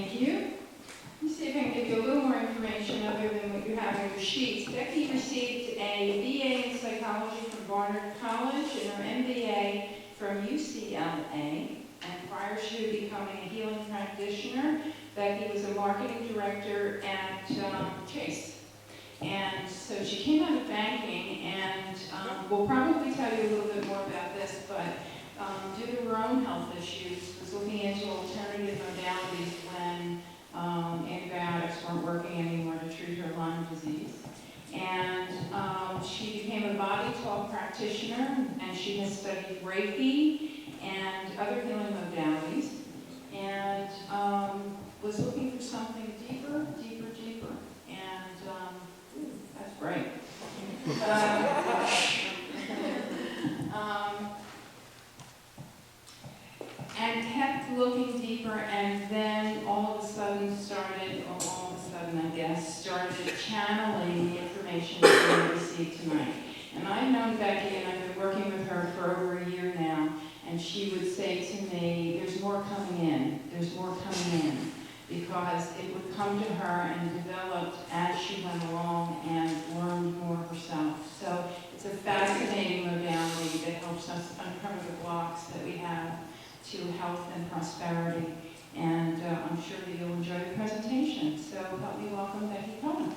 Thank you. Let me see if I can give you a little more information other than what you have on your sheets. Becky received a BA in psychology from Barnard College and her MBA from UCLA. And prior to becoming a healing practitioner, Becky was a marketing director at Chase. And so she came out of banking and will probably tell you a little bit more about this, but due to her own health issues, was looking into alternative modalities when antibiotics weren't working anymore to treat her Lyme disease. And she became a body talk practitioner, and she has studied Reiki and other healing modalities, and was looking for something deeper. And that's great. And kept looking deeper, and then all of a sudden started channeling the information that we received tonight. And I've known Becky, and I've been working with her for over a year now, and she would say to me, there's more coming in, because it would come to her and developed as she went along and learned more herself. So it's a fascinating modality that helps us uncover the blocks that we have to health and prosperity, and I'm sure that you'll enjoy the presentation. So help me welcome Becky Cohen.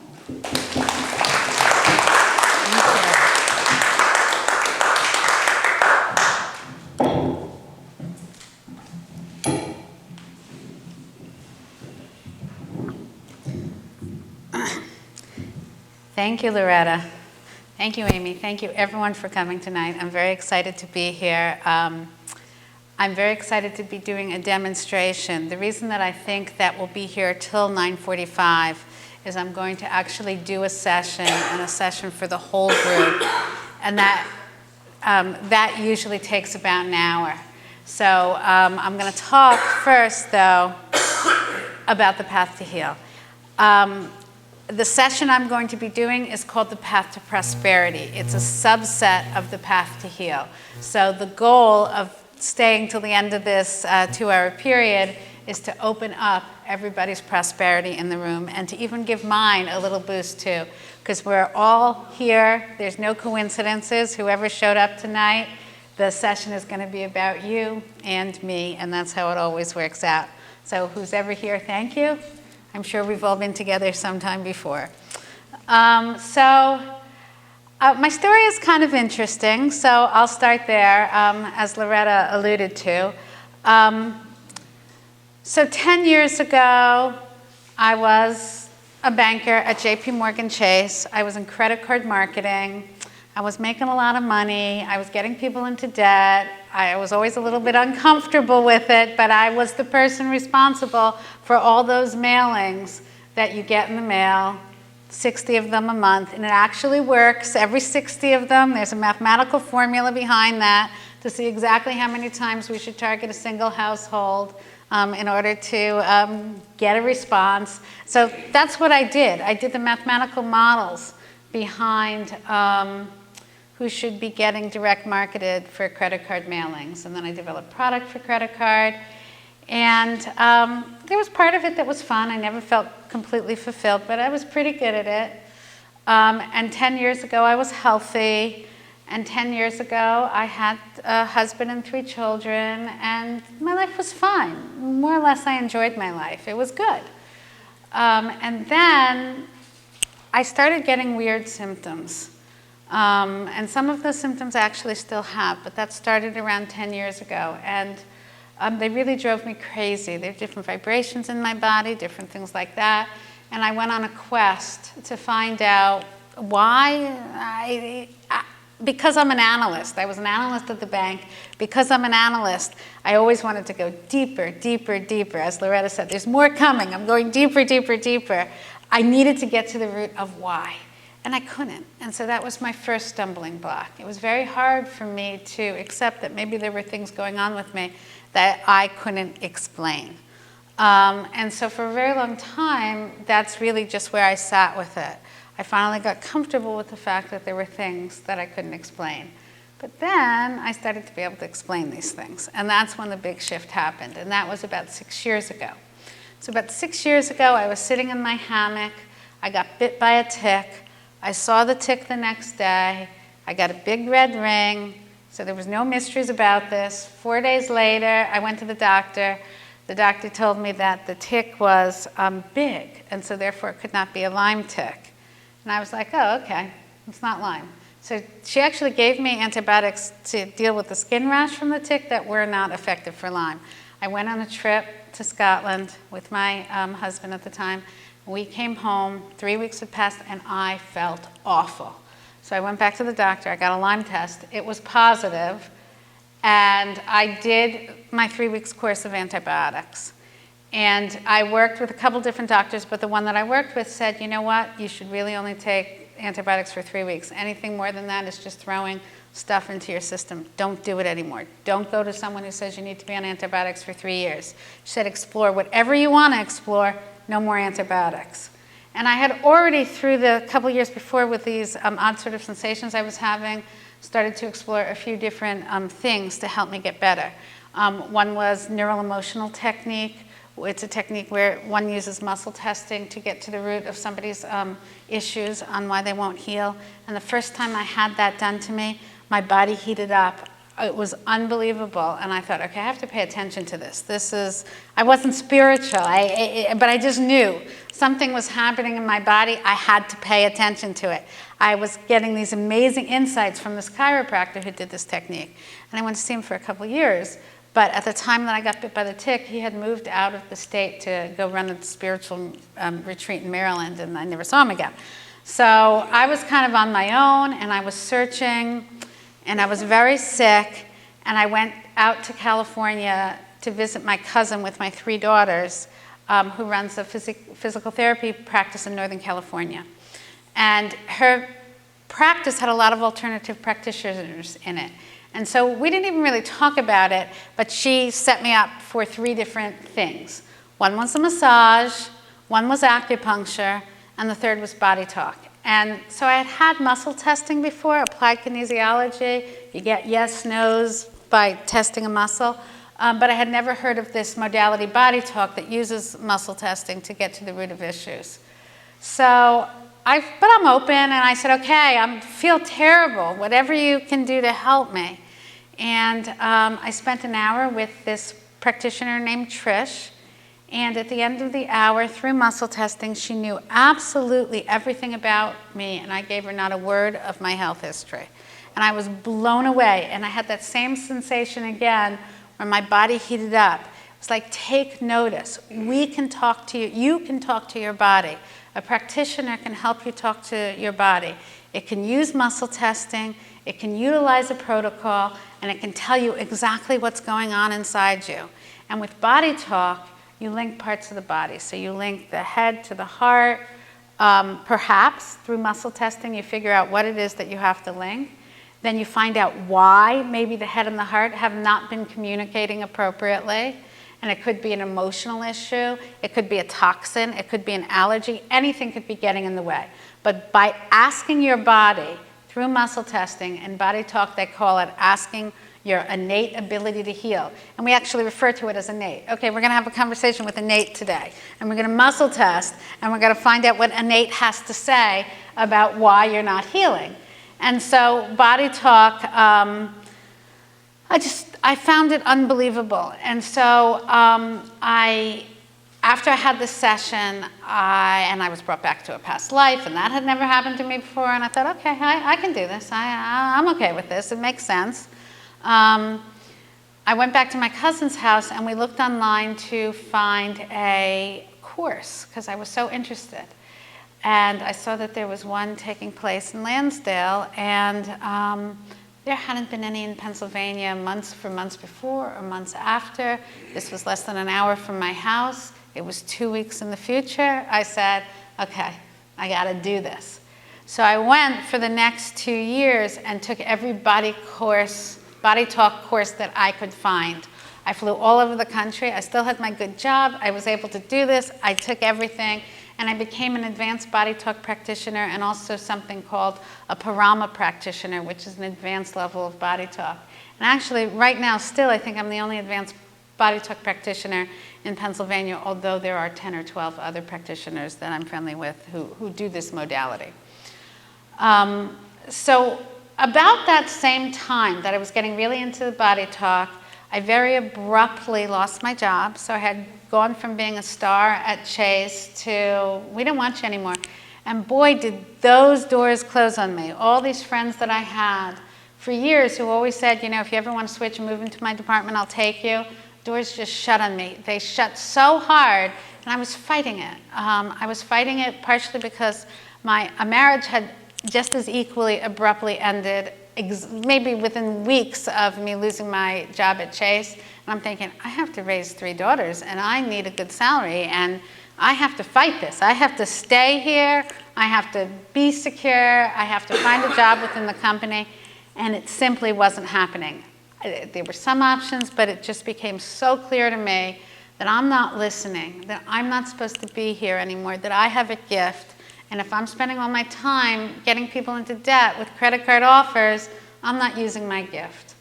Thank you, Loretta. Thank you, Amy. Thank you, everyone, for coming tonight. I'm very excited to be here. I'm very excited to be doing a demonstration. The reason that I think that we'll be here till 9:45 is I'm going to actually do a session, and a session for the whole group. And that usually takes about an hour. So I'm going to talk first, though, about the path to heal. The session I'm going to be doing is called the Path to Prosperity. It's a subset of the Path to Heal. So the goal of staying till the end of this 2-hour period is to open up everybody's prosperity in the room, and to even give mine a little boost too, because we're all here. There's no coincidences. Whoever showed up tonight, the session is going to be about you and me, and that's how it always works out. So who's ever here, thank you. I'm sure we've all been together sometime before. My story is kind of interesting, so I'll start there, as Loretta alluded to. So 10 years ago, I was a banker at JP Chase. I was in credit card marketing. I was making a lot of money. I was getting people into debt. I was always a little bit uncomfortable with it, but I was the person responsible for all those mailings that you get in the mail, 60 of them a month, and it actually works. Every 60 of them, there's a mathematical formula behind that to see exactly how many times we should target a single household in order to get a response. So that's what I did. I did the mathematical models behind who should be getting direct marketed for credit card mailings. And then I developed product for credit card. And there was part of it that was fun. I never felt completely fulfilled, but I was pretty good at it. And 10 years ago, I was healthy. And 10 years ago, I had a husband and 3 children, and my life was fine. More or less, I enjoyed my life. It was good. And then I started getting weird symptoms. And some of those symptoms I actually still have, but that started around 10 years ago. And they really drove me crazy. There are different vibrations in my body, different things like that. And I went on a quest to find out why. Because I'm an analyst. I was an analyst at the bank. Because I'm an analyst, I always wanted to go deeper, deeper, deeper. As Loretta said, there's more coming. I'm going deeper, deeper, deeper. I needed to get to the root of why. And I couldn't. And so that was my first stumbling block. It was very hard for me to accept that maybe there were things going on with me that I couldn't explain. And so for a very long time, that's really just where I sat with it. I finally got comfortable with the fact that there were things that I couldn't explain. But then I started to be able to explain these things. And that's when the big shift happened. And that was about 6 years ago. So about 6 years ago, I was sitting in my hammock. I got bit by a tick. I saw the tick the next day. I got a big red ring. So there was no mysteries about this. 4 days later, I went to the doctor. The doctor told me that the tick was big, and so therefore it could not be a Lyme tick. And I was like, oh, okay, it's not Lyme. So she actually gave me antibiotics to deal with the skin rash from the tick that were not effective for Lyme. I went on a trip to Scotland with my husband at the time. We came home, 3 weeks had passed, and I felt awful. So I went back to the doctor, I got a Lyme test. It was positive, and I did my 3 weeks course of antibiotics. And I worked with a couple different doctors, but the one that I worked with said, you know what, you should really only take antibiotics for 3 weeks. Anything more than that is just throwing stuff into your system. Don't do it anymore. Don't go to someone who says you need to be on antibiotics for 3 years. She said explore whatever you want to explore, no more antibiotics. And I had already, through the couple years before with these odd sort of sensations I was having, started to explore a few different things to help me get better. One was neural emotional technique. It's a technique where one uses muscle testing to get to the root of somebody's issues on why they won't heal. And the first time I had that done to me, my body heated up. It was unbelievable. And I thought, okay, I have to pay attention to this. I wasn't spiritual, but I just knew something was happening in my body. I had to pay attention to it. I was getting these amazing insights from this chiropractor who did this technique. And I went to see him for a couple years. But at the time that I got bit by the tick, he had moved out of the state to go run a spiritual retreat in Maryland, and I never saw him again. So I was kind of on my own, and I was searching, and I was very sick, and I went out to California to visit my cousin with my 3 daughters, who runs a physical therapy practice in Northern California. And her practice had a lot of alternative practitioners in it. And so we didn't even really talk about it, but she set me up for 3 different things. One was a massage, one was acupuncture, and the third was body talk. And so I had had muscle testing before, applied kinesiology. You get yes, no's by testing a muscle. But I had never heard of this modality, body talk, that uses muscle testing to get to the root of issues. So but I'm open, and I said, okay, I feel terrible. Whatever you can do to help me. And I spent an hour with this practitioner named Trish. And at the end of the hour, through muscle testing, she knew absolutely everything about me, and I gave her not a word of my health history. And I was blown away, and I had that same sensation again where my body heated up. It's like, take notice. We can talk to you. You can talk to your body. A practitioner can help you talk to your body. It can use muscle testing, it can utilize a protocol, and it can tell you exactly what's going on inside you. And with body talk, you link parts of the body. So you link the head to the heart. Perhaps through muscle testing, you figure out what it is that you have to link. Then you find out why maybe the head and the heart have not been communicating appropriately. And it could be an emotional issue, it could be a toxin, it could be an allergy, anything could be getting in the way. But by asking your body through muscle testing and body talk, they call it asking your innate ability to heal. And we actually refer to it as innate. Okay, we're gonna have a conversation with innate today. And we're gonna muscle test, and we're gonna find out what innate has to say about why you're not healing. And so body talk, I found it unbelievable. And so after I had this session, I was brought back to a past life, and that had never happened to me before, and I thought, okay, I can do this. I'm okay with this. It makes sense. I went back to my cousin's house, and we looked online to find a course, because I was so interested. And I saw that there was one taking place in Lansdale, and there hadn't been any in Pennsylvania months before or months after. This was less than an hour from my house. It was 2 weeks in the future. I said, okay, I gotta do this. So I went for the next 2 years and took every body talk course that I could find. I flew all over the country. I still had my good job. I was able to do this. I took everything. And I became an advanced body talk practitioner and also something called a Parama practitioner, which is an advanced level of body talk. And actually, right now, still, I think I'm the only advanced body talk practitioner in Pennsylvania, although there are 10 or 12 other practitioners that I'm friendly with who do this modality. So about that same time that I was getting really into the body talk, I very abruptly lost my job. So I had gone from being a star at Chase to, we don't want you anymore. And boy, did those doors close on me. All these friends that I had for years who always said, you know, if you ever want to switch and move into my department, I'll take you. Doors just shut on me. They shut so hard, and I was fighting it. I was fighting it partially because a marriage had just as equally abruptly ended, maybe within weeks of me losing my job at Chase. And I'm thinking, I have to raise 3 daughters, and I need a good salary, and I have to fight this. I have to stay here. I have to be secure. I have to find a job within the company, and it simply wasn't happening. There were some options, but it just became so clear to me that I'm not listening, that I'm not supposed to be here anymore, that I have a gift. And if I'm spending all my time getting people into debt with credit card offers, I'm not using my gift.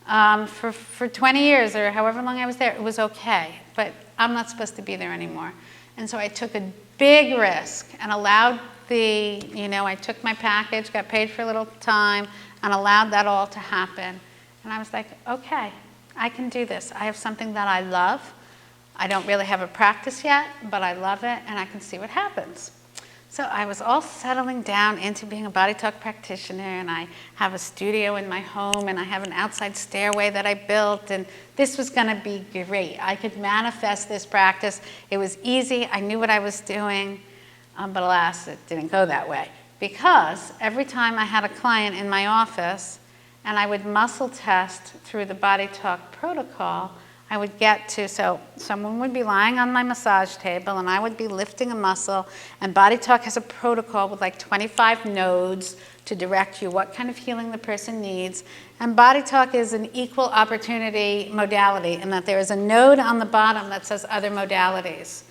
For 20 years or however long I was there, it was okay, but I'm not supposed to be there anymore. And so I took a big risk and allowed I took my package, got paid for a little time, and allowed that all to happen. And I was like, okay, I can do this. I have something that I love. I don't really have a practice yet, but I love it, and I can see what happens. So I was all settling down into being a body talk practitioner, and I have a studio in my home, and I have an outside stairway that I built, and this was going to be great. I could manifest this practice. It was easy. I knew what I was doing, but alas, it didn't go that way. Because every time I had a client in my office, and I would muscle test through the body talk protocol, I would get to, so someone would be lying on my massage table and I would be lifting a muscle, and body talk has a protocol with like 25 nodes to direct you what kind of healing the person needs. And body talk is an equal opportunity modality in that there is a node on the bottom that says other modalities.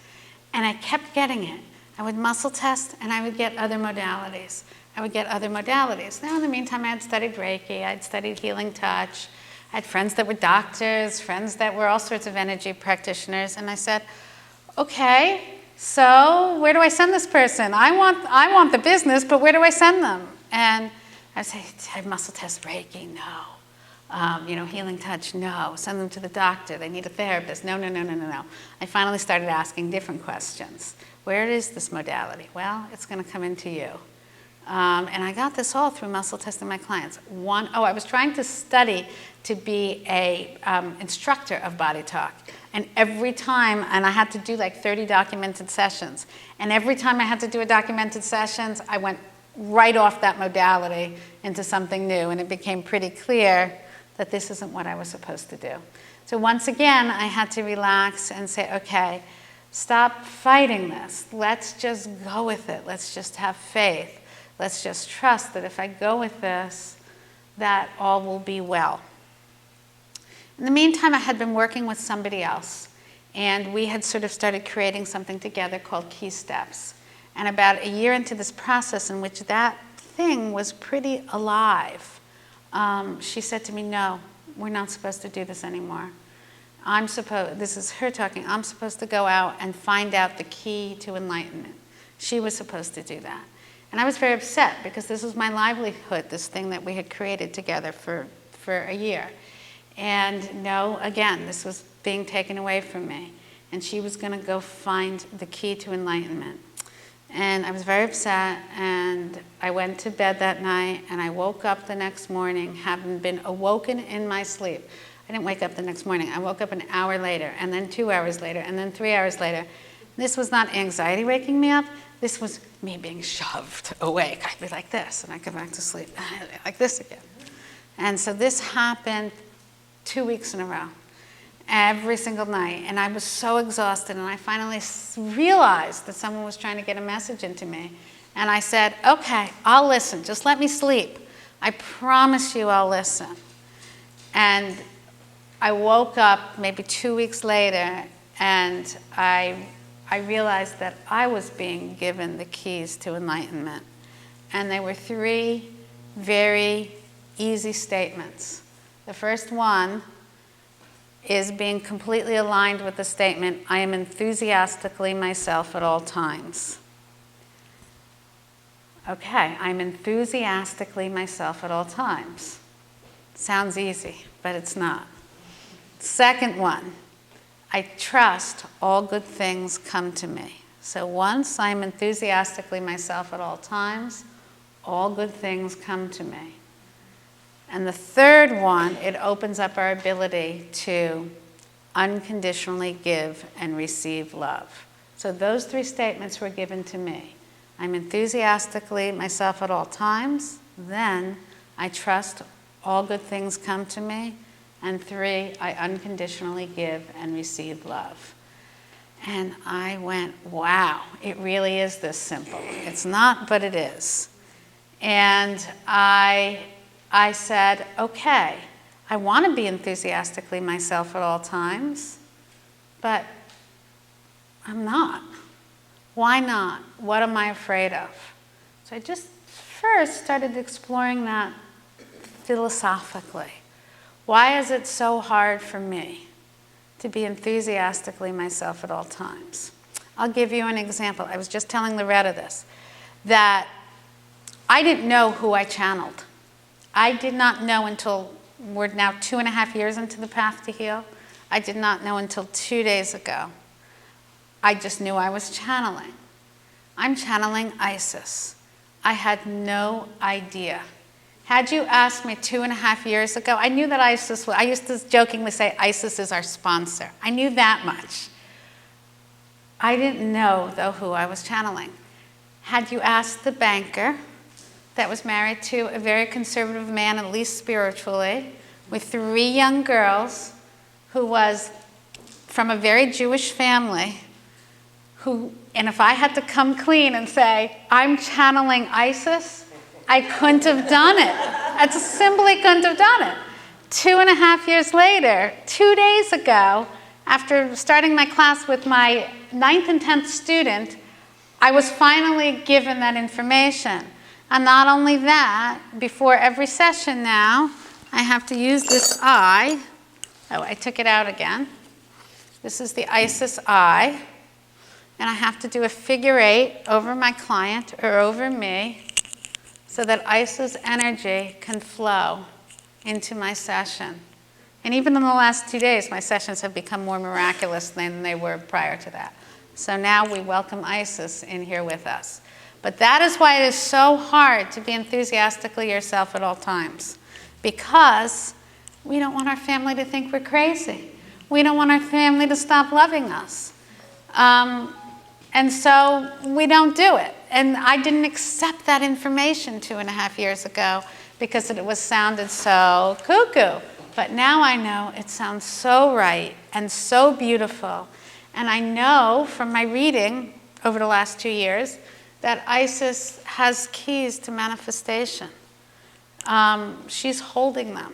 And I kept getting it. I would muscle test and I would get other modalities. I would get other modalities. Now in the meantime, I had studied Reiki, I'd studied healing touch, I had friends that were doctors, friends that were all sorts of energy practitioners, and I said, okay, so where do I send this person? I want the business, but where do I send them? And I would say, I muscle test Reiki, no. Healing touch, no. Send them to the doctor, they need a therapist, no. I finally started asking different questions. Where is this modality? Well, it's going to come into you. And I got this all through muscle testing my clients. I was trying to study to be a instructor of body talk. And every time, and I had to do like 30 documented sessions. And every time I had to do a documented sessions, I went right off that modality into something new. And it became pretty clear that this isn't what I was supposed to do. So once again, I had to relax and say, okay, stop fighting this. Let's just go with it. Let's just have faith. Let's just trust that if I go with this, that all will be well. In the meantime, I had been working with somebody else, and we had sort of started creating something together called Key Steps. And about a year into this process in which that thing was pretty alive, she said to me, no, we're not supposed to do this anymore. This is her talking, I'm supposed to go out and find out the key to enlightenment. She was supposed to do that. And I was very upset because this was my livelihood, this thing that we had created together for a year. And no, again, this was being taken away from me. And she was going to go find the key to enlightenment. And I was very upset, and I went to bed that night, and I woke up the next morning having been awoken in my sleep. I didn't wake up the next morning. I woke up an hour later, and then 2 hours later, and then 3 hours later. This was not anxiety waking me up. This was me being shoved awake. I'd be like this, and I'd go back to sleep, like this again. And so this happened 2 weeks in a row, every single night. And I was so exhausted, and I finally realized that someone was trying to get a message into me. And I said, okay, I'll listen. Just let me sleep. I promise you I'll listen. And I woke up maybe 2 weeks later, and I realized that I was being given the keys to enlightenment. And they were 3 very easy statements. The first one is being completely aligned with the statement, I am enthusiastically myself at all times. Okay, I'm enthusiastically myself at all times. Sounds easy, but it's not. Second one, I trust all good things come to me. So once I'm enthusiastically myself at all times, all good things come to me. And the third one, it opens up our ability to unconditionally give and receive love. So those three statements were given to me. I'm enthusiastically myself at all times. Then I trust all good things come to me. And 3, I unconditionally give and receive love. And I went, wow, it really is this simple. It's not, but it is. And I said, okay, I want to be enthusiastically myself at all times, but I'm not. Why not? What am I afraid of? So I just first started exploring that philosophically. Why is it so hard for me to be enthusiastically myself at all times? I'll give you an example. I was just telling Loretta this, that I didn't know who I channeled. I did not know until, we're now 2.5 years into the path to heal. I did not know until 2 days ago. I just knew I was channeling. I'm channeling Isis. I had no idea. Had you asked me 2.5 years ago, I knew that Isis was, I used to jokingly say Isis is our sponsor. I knew that much. I didn't know, though, who I was channeling. Had you asked the banker that was married to a very conservative man, at least spiritually, with 3 young girls, who was from a very Jewish family, and if I had to come clean and say, I'm channeling Isis, I couldn't have done it. I just simply couldn't have done it. 2.5 years later, 2 days ago, after starting my class with my 9th and 10th student, I was finally given that information. And not only that, before every session now, I have to use this eye. Oh, I took it out again. This is the Isis eye. And I have to do a figure 8 over my client or over me so that Isis energy can flow into my session. And even in the last 2 days, my sessions have become more miraculous than they were prior to that. So now we welcome Isis in here with us. But that is why it is so hard to be enthusiastically yourself at all times, because we don't want our family to think we're crazy. We don't want our family to stop loving us. And so we don't do it. And I didn't accept that information 2.5 years ago because it was sounded so cuckoo. But now I know it sounds so right and so beautiful. And I know from my reading over the last 2 years that Isis has keys to manifestation. She's holding them.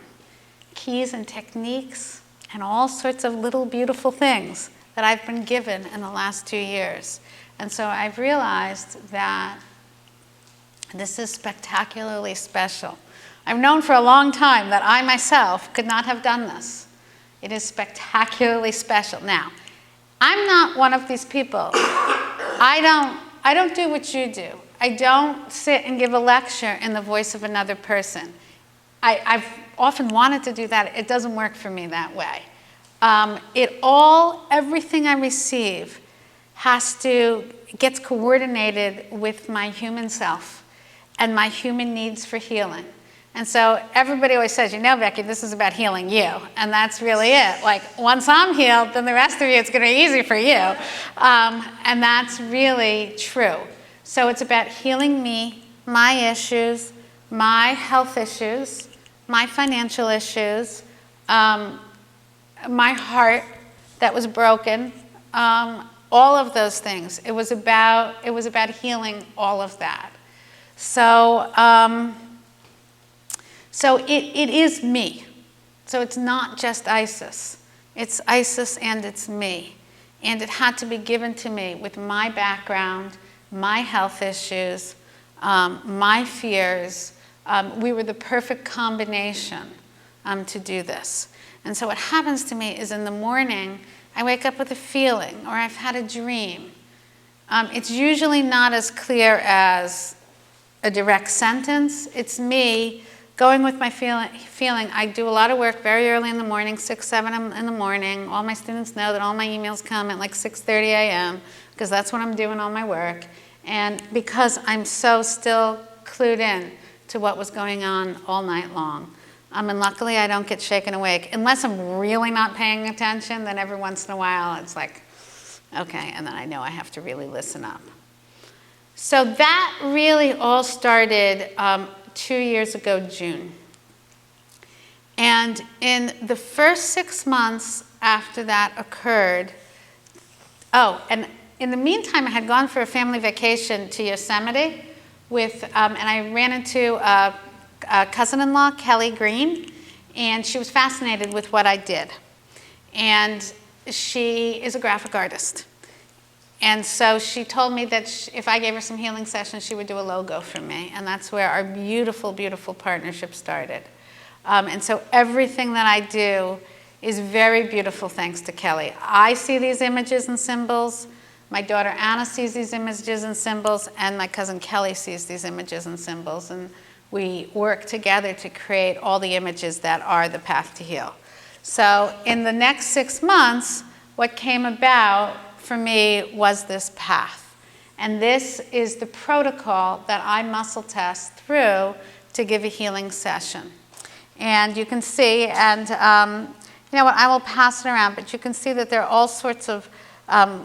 Keys and techniques and all sorts of little beautiful things that I've been given in the last 2 years. And so I've realized that this is spectacularly special. I've known for a long time that I myself could not have done this. It is spectacularly special. Now, I'm not one of these people. I don't do what you do. I don't sit and give a lecture in the voice of another person. I've often wanted to do that. It doesn't work for me that way. Everything I receive gets coordinated with my human self and my human needs for healing. And so everybody always says, you know, Becky, this is about healing you. And that's really it. Like, once I'm healed, then the rest of you, it's going to be easy for you. And that's really true. So it's about healing me, my issues, my health issues, my financial issues, my heart that was broken, all of those things. It was about healing all of that. So it is me. So it's not just Isis. It's Isis and it's me. And it had to be given to me with my background, my health issues, my fears. We were the perfect combination to do this. And so what happens to me is in the morning, I wake up with a feeling, or I've had a dream. It's usually not as clear as a direct sentence. It's me going with my feeling. I do a lot of work very early in the morning, 6, 7 in the morning. All my students know that all my emails come at like 6:30 a.m. because that's when I'm doing all my work. And because I'm so still clued in to what was going on all night long. And luckily I don't get shaken awake. Unless I'm really not paying attention, then every once in a while it's like, okay, and then I know I have to really listen up. So that really all started 2 years ago, June. And in the first 6 months after that occurred, and in the meantime, I had gone for a family vacation to Yosemite with, and I ran into a cousin-in-law, Kelly Green, and she was fascinated with what I did. And she is a graphic artist. And so she told me that if I gave her some healing sessions, she would do a logo for me. And that's where our beautiful, beautiful partnership started. And so everything that I do is very beautiful thanks to Kelly. I see these images and symbols. My daughter Anna sees these images and symbols. And my cousin Kelly sees these images and symbols. And we work together to create all the images that are the path to heal. So in the next 6 months, what came about for me was this path. And this is the protocol that I muscle test through to give a healing session. And you can see, and you know what, I will pass it around, but you can see that there are all sorts of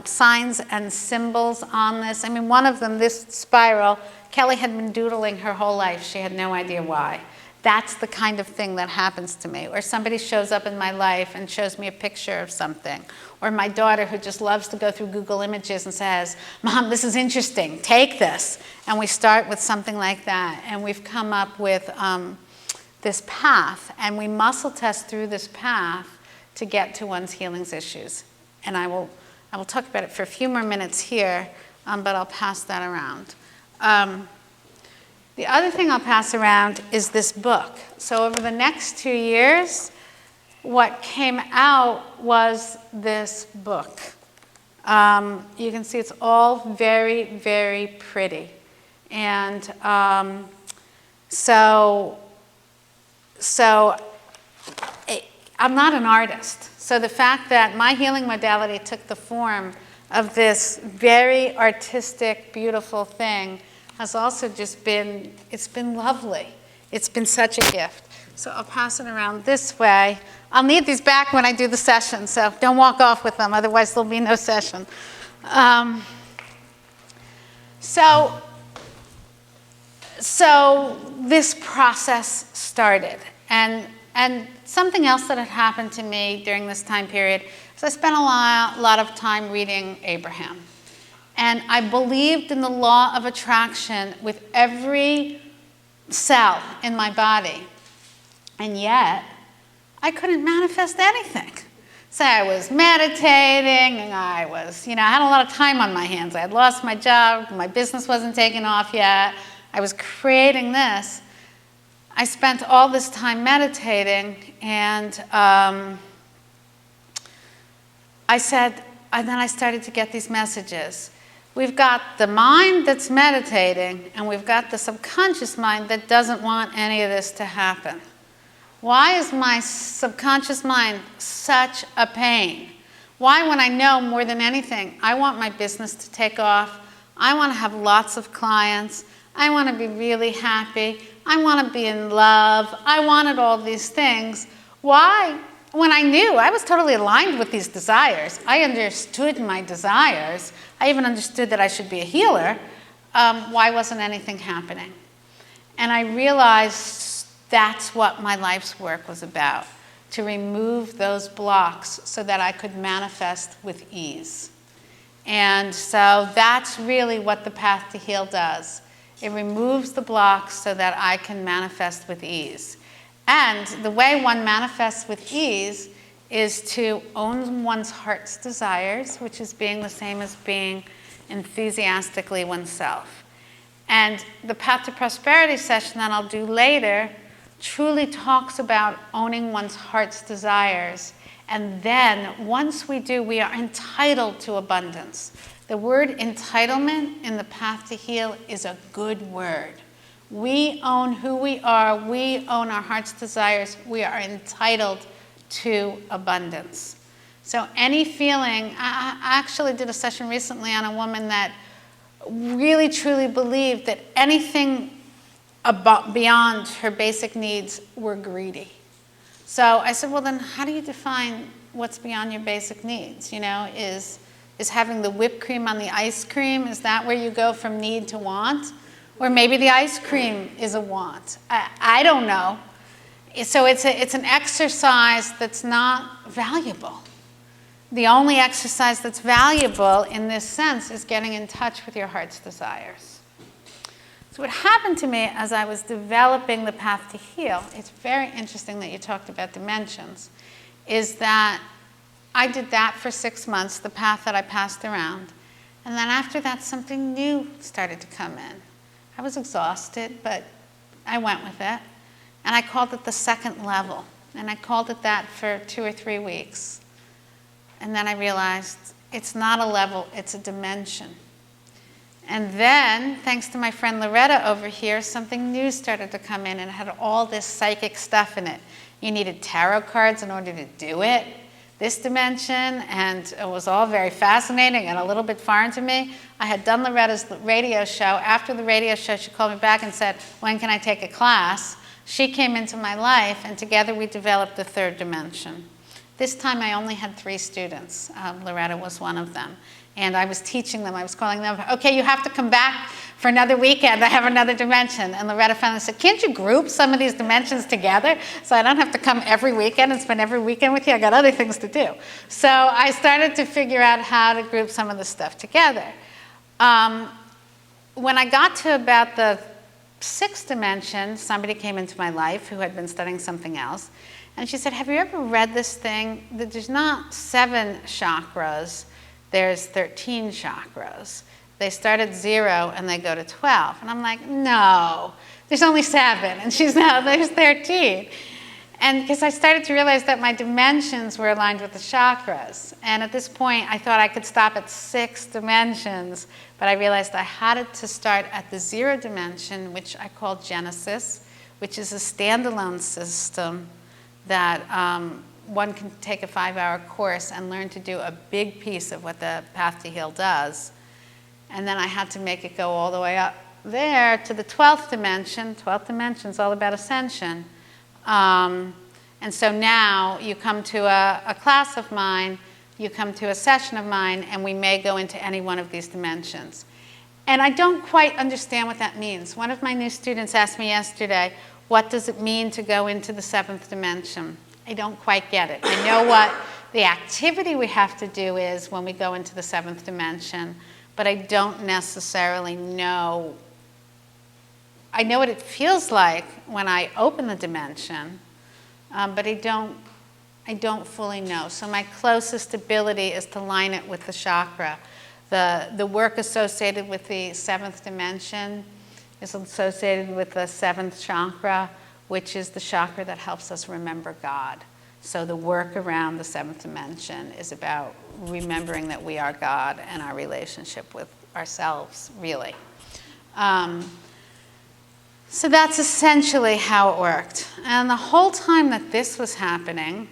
signs and symbols on this. I mean, one of them, this spiral, Kelly had been doodling her whole life. She had no idea why. That's the kind of thing that happens to me. Or somebody shows up in my life and shows me a picture of something. Or my daughter who just loves to go through Google Images and says, Mom, this is interesting, take this. And we start with something like that. And we've come up with this path. And we muscle test through this path to get to one's healing issues. And I will talk about it for a few more minutes here, but I'll pass that around. The other thing I'll pass around is this book. So over the next 2 years, what came out was this book. You can see it's all very, very pretty. And I'm not an artist. So the fact that my healing modality took the form of this very artistic, beautiful thing has also just been, it's been lovely. It's been such a gift. So I'll pass it around this way. I'll need these back when I do the session, so don't walk off with them, otherwise there'll be no session. So this process started. And something else that had happened to me during this time period is I spent a lot of time reading Abraham. And I believed in the law of attraction with every cell in my body. And yet, I couldn't manifest anything. So I was meditating, and I had a lot of time on my hands. I had lost my job, my business wasn't taking off yet. I was creating this. I spent all this time meditating, and then I started to get these messages. We've got the mind that's meditating, and we've got the subconscious mind that doesn't want any of this to happen. Why is my subconscious mind such a pain? Why, when I know more than anything, I want my business to take off, I want to have lots of clients, I want to be really happy, I want to be in love, I wanted all these things. Why? When I knew, I was totally aligned with these desires. I understood my desires. I even understood that I should be a healer. Why wasn't anything happening? And I realized that's what my life's work was about, to remove those blocks so that I could manifest with ease. And so that's really what the Path to Heal does. It removes the blocks so that I can manifest with ease. And the way one manifests with ease is to own one's heart's desires, which is being the same as being enthusiastically oneself. And the Path to Prosperity session that I'll do later truly talks about owning one's heart's desires. And then, once we do, we are entitled to abundance. The word entitlement in the Path to Heal is a good word. We own who we are. We own our heart's desires. We are entitled to abundance. So any feeling, I actually did a session recently on a woman that really truly believed that anything beyond her basic needs were greedy. So I said, well, then how do you define what's beyond your basic needs? You know, is having the whipped cream on the ice cream, is that where you go from need to want? Or maybe the ice cream is a want. I don't know. So it's an exercise that's not valuable. The only exercise that's valuable in this sense is getting in touch with your heart's desires. So what happened to me as I was developing the Path to Heal, it's very interesting that you talked about dimensions, is that I did that for 6 months, the path that I passed around. And then after that, something new started to come in. I was exhausted, but I went with it. And I called it the second level. And I called it that for 2 or 3 weeks. And then I realized it's not a level, it's a dimension. And then, thanks to my friend Loretta over here, something new started to come in and it had all this psychic stuff in it. You needed tarot cards in order to do it, this dimension, and it was all very fascinating and a little bit foreign to me. I had done Loretta's radio show. After the radio show, she called me back and said, when can I take a class? She came into my life, and together we developed the third dimension. This time I only had 3 students. Loretta was one of them. And I was teaching them, I was calling them, okay, you have to come back for another weekend, I have another dimension. And Loretta finally said, can't you group some of these dimensions together so I don't have to come every weekend and spend every weekend with you? I got other things to do. So I started to figure out how to group some of the stuff together. When I got to about the 6th dimension, somebody came into my life who had been studying something else. And she said, have you ever read this thing? That there's not 7 chakras. There's 13 chakras. They start at 0 and they go to 12. And I'm like, no, there's only 7. And she's now, there's 13. And because I started to realize that my dimensions were aligned with the chakras. And at this point, I thought I could stop at 6 dimensions. But I realized I had to start at the 0 dimension, which I call Genesis, which is a standalone system that one can take a 5-hour course and learn to do a big piece of what the Path to Heal does. And then I had to make it go all the way up there to the 12th dimension. 12th dimension is all about ascension. And so now you come to a class of mine, you come to a session of mine, and we may go into any one of these dimensions. And I don't quite understand what that means. One of my new students asked me yesterday, what does it mean to go into the 7th dimension? I don't quite get it. I know what the activity we have to do is when we go into the 7th dimension, but I don't necessarily know. I know what it feels like when I open the dimension, but I don't fully know. So my closest ability is to line it with the chakra. The work associated with the 7th dimension is associated with the 7th chakra, which is the chakra that helps us remember God. So the work around the 7th dimension is about remembering that we are God and our relationship with ourselves, really. So that's essentially how it worked. And the whole time that this was happening,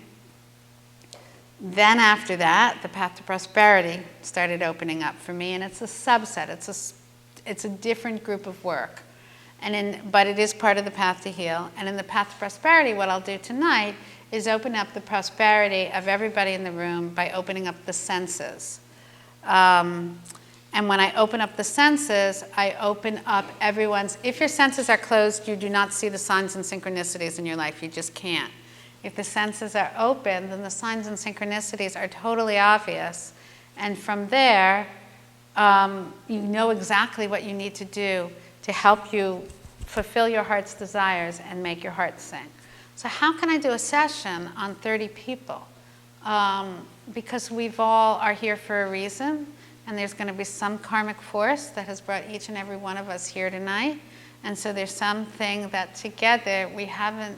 then after that, the Path to Prosperity started opening up for me, and it's a subset. It's a different group of work. But it is part of the Path to Heal. And in the Path to Prosperity, what I'll do tonight is open up the prosperity of everybody in the room by opening up the senses. And when I open up the senses, I open up everyone's. If your senses are closed, you do not see the signs and synchronicities in your life. You just can't. If the senses are open, then the signs and synchronicities are totally obvious. And from there, you know exactly what you need to do to help you fulfill your heart's desires and make your heart sing. So how can I do a session on 30 people? Because we've all are here for a reason, and there's going to be some karmic force that has brought each and every one of us here tonight. And so there's something that together we haven't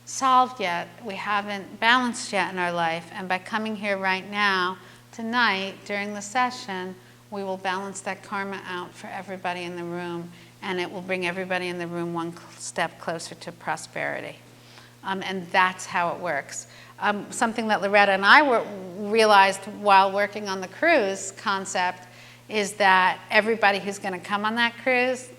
solved yet, we haven't balanced yet in our life. And by coming here right now, tonight, during the session, we will balance that karma out for everybody in the room, and it will bring everybody in the room one step closer to prosperity. And that's how it works. Something that Loretta and I realized while working on the cruise concept is that everybody who's going to come on that cruise,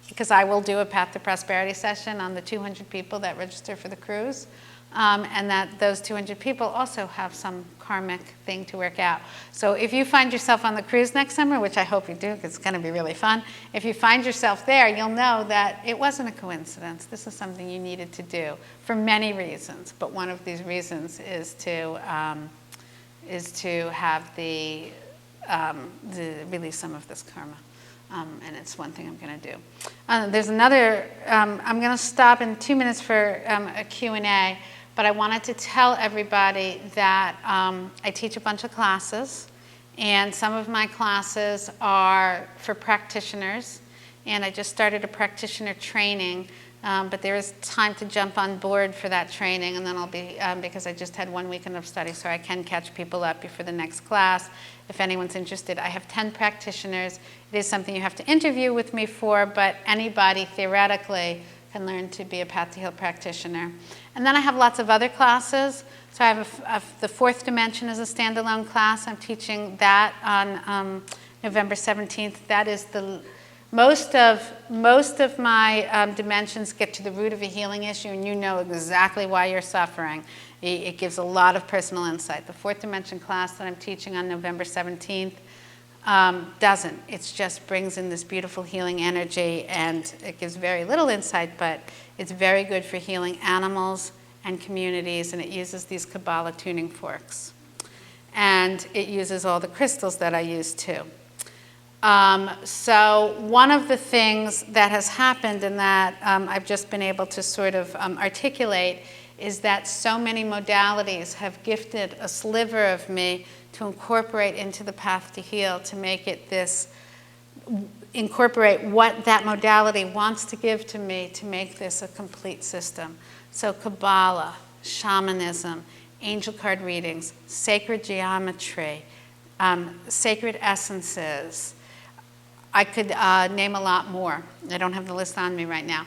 because I will do a Path to Prosperity session on the 200 people that register for the cruise, and that those 200 people also have some karmic thing to work out. So if you find yourself on the cruise next summer, which I hope you do because it's going to be really fun, if you find yourself there, you'll know that it wasn't a coincidence. This is something you needed to do for many reasons, but one of these reasons is to have the release some of this karma. And it's one thing I'm going to do. There's another, I'm going to stop in 2 minutes for a Q&A, but I wanted to tell everybody that I teach a bunch of classes, and some of my classes are for practitioners, and I just started a practitioner training, but there is time to jump on board for that training, and then I'll be, because I just had 1 weekend of study, so I can catch people up before the next class. If anyone's interested, I have 10 practitioners. It is something you have to interview with me for, but anybody theoretically can learn to be a Path to Heal practitioner. And then I have lots of other classes. So I have the Fourth Dimension is a standalone class. I'm teaching that on November 17th. That is the most of my dimensions get to the root of a healing issue, and you know exactly why you're suffering. It gives a lot of personal insight. The Fourth Dimension class that I'm teaching on November 17th doesn't. It just brings in this beautiful healing energy, and it gives very little insight, but it's very good for healing animals and communities, and it uses these Kabbalah tuning forks. And it uses all the crystals that I use too. So one of the things that has happened and that I've just been able to sort of articulate is that so many modalities have gifted a sliver of me to incorporate into the Path to Heal, to make it this, incorporate what that modality wants to give to me to make this a complete system. So Kabbalah, shamanism, angel card readings, sacred geometry, sacred essences. I could name a lot more. I don't have the list on me right now.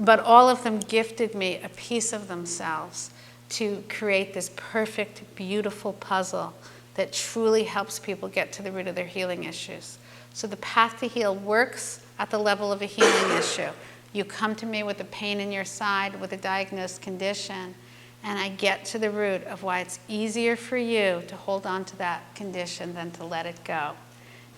But all of them gifted me a piece of themselves to create this perfect, beautiful puzzle that truly helps people get to the root of their healing issues. So the Path to Heal works at the level of a healing issue. You come to me with a pain in your side, with a diagnosed condition, and I get to the root of why it's easier for you to hold on to that condition than to let it go.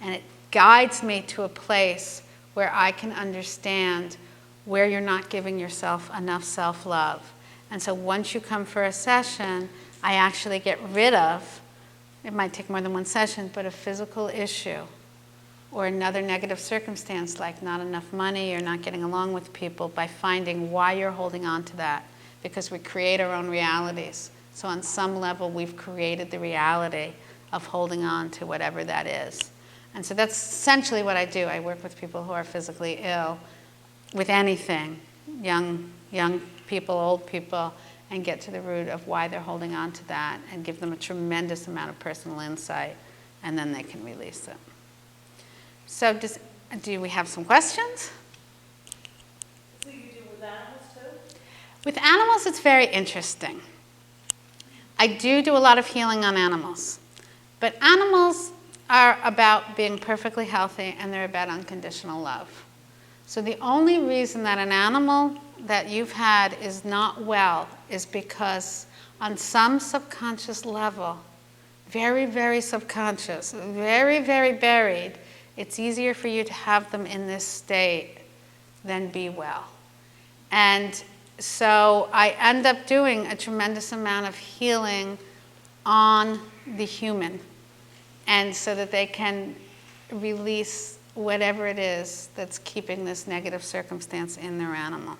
And it guides me to a place where I can understand where you're not giving yourself enough self-love. And so once you come for a session, I actually get rid of, it might take more than one session, but a physical issue or another negative circumstance like not enough money or not getting along with people, by finding why you're holding on to that, because we create our own realities. So on some level, we've created the reality of holding on to whatever that is. And so that's essentially what I do. I work with people who are physically ill with anything, young people, old people, and get to the root of why they're holding on to that and give them a tremendous amount of personal insight, and then they can release it. So do we have some questions? So you do with animals too? With animals, it's very interesting. I do a lot of healing on animals, but animals are about being perfectly healthy, and they're about unconditional love. So the only reason that an animal that you've had is not well is because on some subconscious level, very, very subconscious, very, very buried, it's easier for you to have them in this state than be well. And so I end up doing a tremendous amount of healing on the human, and so that they can release whatever it is that's keeping this negative circumstance in their animal.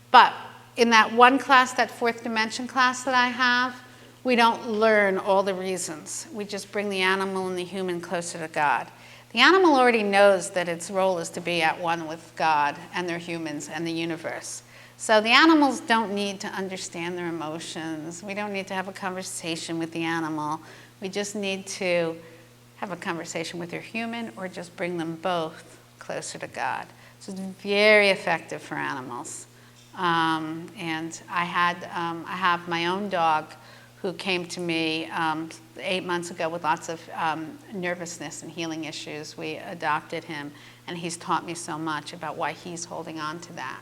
But in that one class, that Fourth Dimension class that I have, we don't learn all the reasons. We just bring the animal and the human closer to God. The animal already knows that its role is to be at one with God and their humans and the universe. So the animals don't need to understand their emotions. We don't need to have a conversation with the animal. We just need to have a conversation with your human or just bring them both closer to God. So it's very effective for animals. And I have my own dog who came to me 8 months ago with lots of nervousness and healing issues. We adopted him, and he's taught me so much about why he's holding on to that.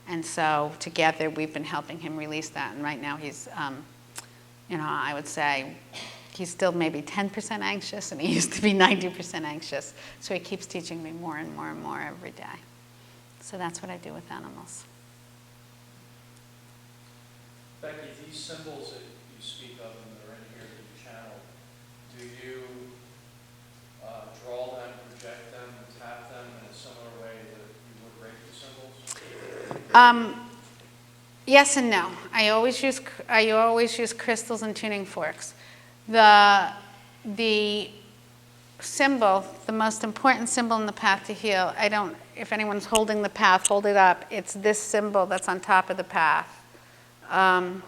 And so together we've been helping him release that. And right now he's, I would say he's still maybe 10% anxious, and he used to be 90% anxious. So he keeps teaching me more and more and more every day. So that's what I do with animals. Becky, these symbols that you speak of and that are in here that you channel, do you draw them, project them, tap them in a similar way that you would break the symbols? Yes and no. I always use crystals and tuning forks. The symbol, the most important symbol in the path to heal, if anyone's holding the path, hold it up. It's this symbol that's on top of the path. Okay,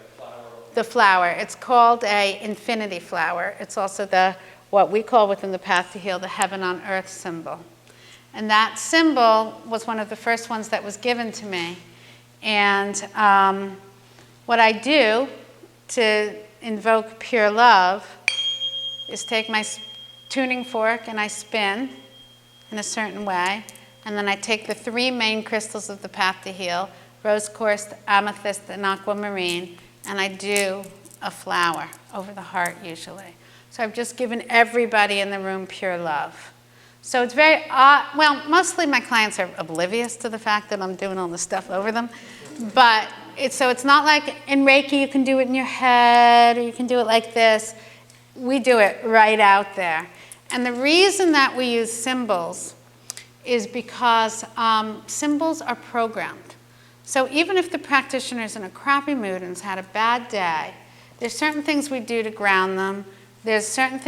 the flower. The flower. It's called a infinity flower. It's also what we call within the path to heal the heaven on earth symbol. And that symbol was one of the first ones that was given to me. And what I do to invoke pure love is take my tuning fork and I spin in a certain way. And then I take the 3 main crystals of the path to heal, rose quartz, amethyst, and aquamarine, and I do a flower over the heart usually. So I've just given everybody in the room pure love. So it's very mostly my clients are oblivious to the fact that I'm doing all this stuff over them. But it's not like in Reiki you can do it in your head or you can do it like this. We do it right out there. And the reason that we use symbols is because symbols are programmed. So even if the practitioner's in a crappy mood and has had a bad day, there's certain things we do to ground them. There's certain things